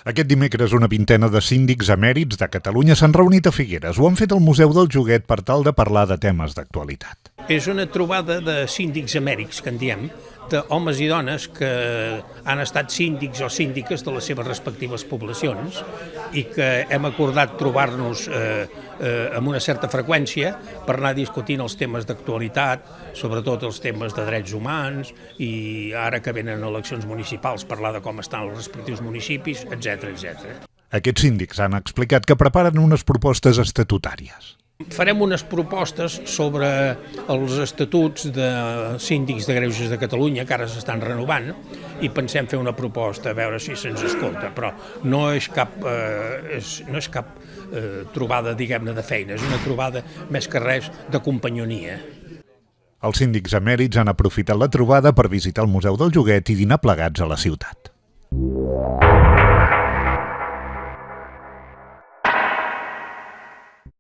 Aquest dimecres una vintena de síndics emèrits de Catalunya s'han reunit a Figueres. Ho han fet al Museu del Joguet per tal de parlar de temes d'actualitat. És una trobada de síndics emèrits, que en diem, d'homes i dones que han estat síndics o síndiques de les seves respectives poblacions i que hem acordat trobar-nos amb una certa freqüència per anar discutint els temes d'actualitat, sobretot els temes de drets humans i ara que venen eleccions municipals parlar de com estan els respectius municipis, etc. Aquests síndics han explicat que preparen unes propostes estatutàries. Farem unes propostes sobre els estatuts de síndics de greuges de Catalunya, que ara s'estan renovant, i pensem fer una proposta, a veure si se'ns escolta, però no és cap trobada, diguem-ne, de feina, és una trobada més que res de companyonia. Els síndics emèrits han aprofitat la trobada per visitar el Museu del Joguet i dinar plegats a la ciutat.